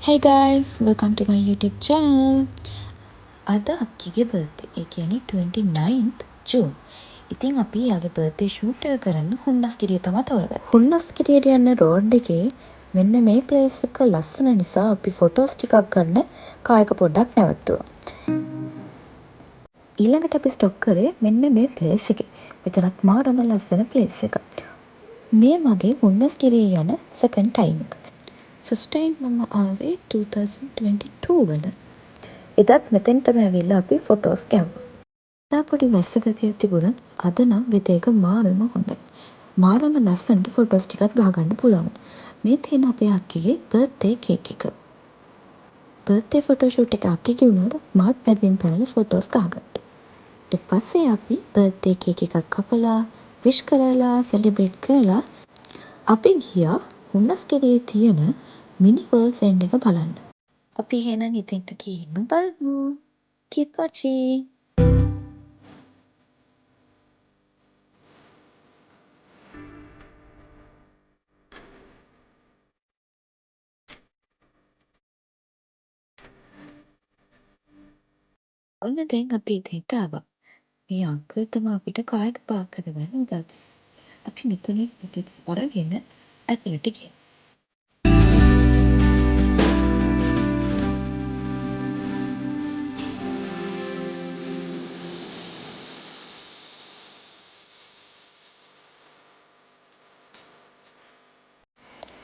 Hey guys, welcome to my YouTube channel. අද අක්කිගේ birthday. ඒ කියන්නේ 29th June. ඉතින් අපි යාගේ බර්ත්ඩේ ෂූට් එක කරන්න හුන්නස්ගිරිය තමයි තෝරගත්තේ. හුන්නස්ගිරියට යන රෝඩ් එකේ මෙන්න මේ ප්ලේස් එක ලස්සන නිසා අපි ෆොටෝස් ටිකක් ගන්න කායක පොඩ්ඩක් නැවතුවා. ඊළඟට අපි ස්ටොප් කරේ මෙන්න මේ ප්ලේස් එකේ. මෙතනත් මාරම ලස්සන ප්ලේස් එකක්. මේ මගේ හුන්නස්ගිරිය යන සෙකන්ඩ් ටයිම් එක. ෆස්ට් ටයිම් මම ආවේ 2022 වල. එදත් මෙතෙන්ටම ඇවිල්ලා අපි ෆොටෝස් ගැව්වා. එදා පොඩි වැස්සගතියක් තිබුණත් අද නම් වෙද එක මාරම හොඳයි. මාරම ලස්සනට ෆොටෝස් ටිකක් ගහගන්න පුළුවන්. මේ තියෙන අපේ අක්කිගේ බර්ත්ඩේ කේක් එක. බර්ත්ඩේ ෆොටෝ ෂූට් එක අක්කිගේ වුණාට මාත් පැදින් පැනලා ෆොටෝස් ගහගත්තා. ඊට පස්සේ අපි බර්ත්ඩේ කේක් එකක් කපලා විශ් කරලා සෙලිබ්‍රේට් කරලා අපි ගියා හුන්නස්ගිරියේ තියෙන මිනි වර්ල්ඩ් එන්ඩ් එක බලන්න. අපි එහෙනම් ඉතින්ට ගිහින් බලමු. Keep watching. ඔන්න දැන් අපි ඉතින්ට ආවා. මේ අංකල් තමයි අපිට කායක පාක් කරගන්න උදව්. අපි මෙතනින් ටිකට්ස් අරගෙන ඇතුළට ගියා.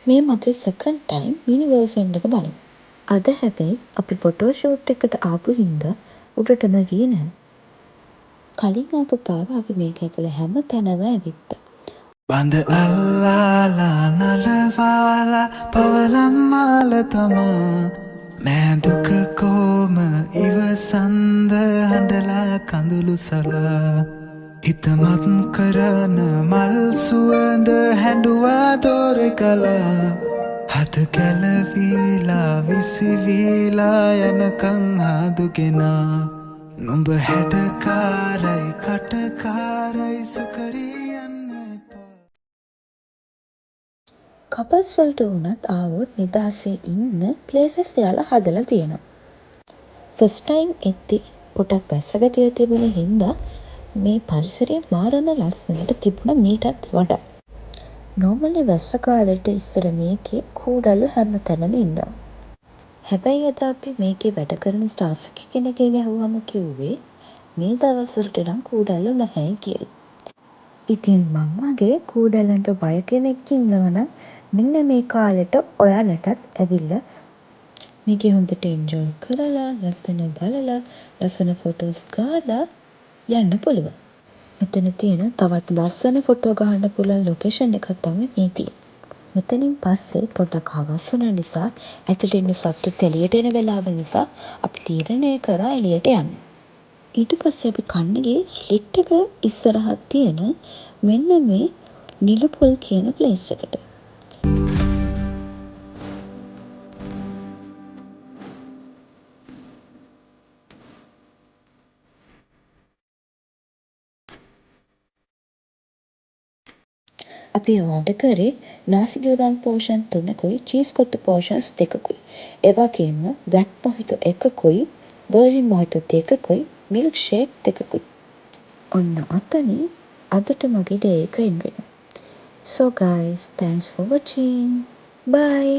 මේ මගේ සෙකන්ඩ් ටයිම් යුනිවර්ස් එන්ඩ් එක බලමු. අද හැබැයි අපි ෆොටෝ ෂූට් එකට ආපු හින්දා උඩටම ගියේ නැහැ. කලින් ආපු පාර අපි මේක ඇතුළේ හැම තැනම ඇවිත්තා. බඳ අල්ලාලා නලවාලා පවරම්මාල තමා නෑදුක කෝම ඉවසන්ද හඬලා කඳුළු සලා හිතමත් කරන මල් සුවඳ හැඩුවා දෝරෙ කලා හත කැලවීලා විසිවීලා යනකං හාදුගෙනා නුඹ හැඩකාරයි කටකාරයි සුකරියන්න කපල්ස් වලට වුණත් ආවොත් නිදහසේ ඉන්න ප්ලේසස් එයාලා හදලා තියෙනවා. ෆස්ට් ටයිම් එද්දි පොඩක් වැස්සගතිය තිබුණ හින්දා මේ පරිසරය මාරම ලස්සනට තිබුණ මීටත් වඩා. නෝමලි වැස්ස කාලෙට ඉස්සර මේකේ කූඩල්ලු හැම තැනම ඉන්නවා. හැබැයි අද අපි මේකේ වැඩ කරන ස්ටාෆ් කෙනෙක්ගේ ගැහුවම කිව්වේ මේ දවස්වලට නම් කූඩල්ලු නැහැ කියලා. ඉතින් මං වගේ කූඩැලන්ට බය කෙනෙක් ඉන්නවනම් මෙන්න මේ කාලෙට ඔයාලටත් ඇවිල්ලා මේකේ හොඳට එන්ජොයි කරලා ලස්සන බලලා ලස්සන ෆොටෝස් ගාලා යන්න පුළුවන්. මෙතන තියෙන තවත් ලස්සන ෆොටෝ ගහන්න පුළුවන් ලොකේෂන් එකක් තමයි මේ තියෙන්නේ. මෙතනින් පස්සේ පොඩක් හවස් වුණ නිසා ඇතුළේ ඉන්න සත්තුත් එළියට එන වෙලාව නිසා අපි තීරණය කරා එළියට යන්න. ඊට පස්සේ අපි කන්න ගියේ ලිට් එක ඉස්සරහා තියෙන මෙන්න මේ නිලපොල් කියන ප්ලේස් එකට. අපි ඕඩර් කරේ නාසි ගියුරන් පෝෂන් 3කුයි චීස් කොත්තු පෝෂන්ස් 2කුයි. ඒ වගේම බ්ලැක් මොහිතෝ 1කුයි වර්ජින් මොහිතෝ 2කුයි මිල්ක් ෂේක් 2කුයි. ඔන්න අතනින් අදට මගේ ඩේ එක එන්න වෙනවා. So guys, thanks for watching. Bye.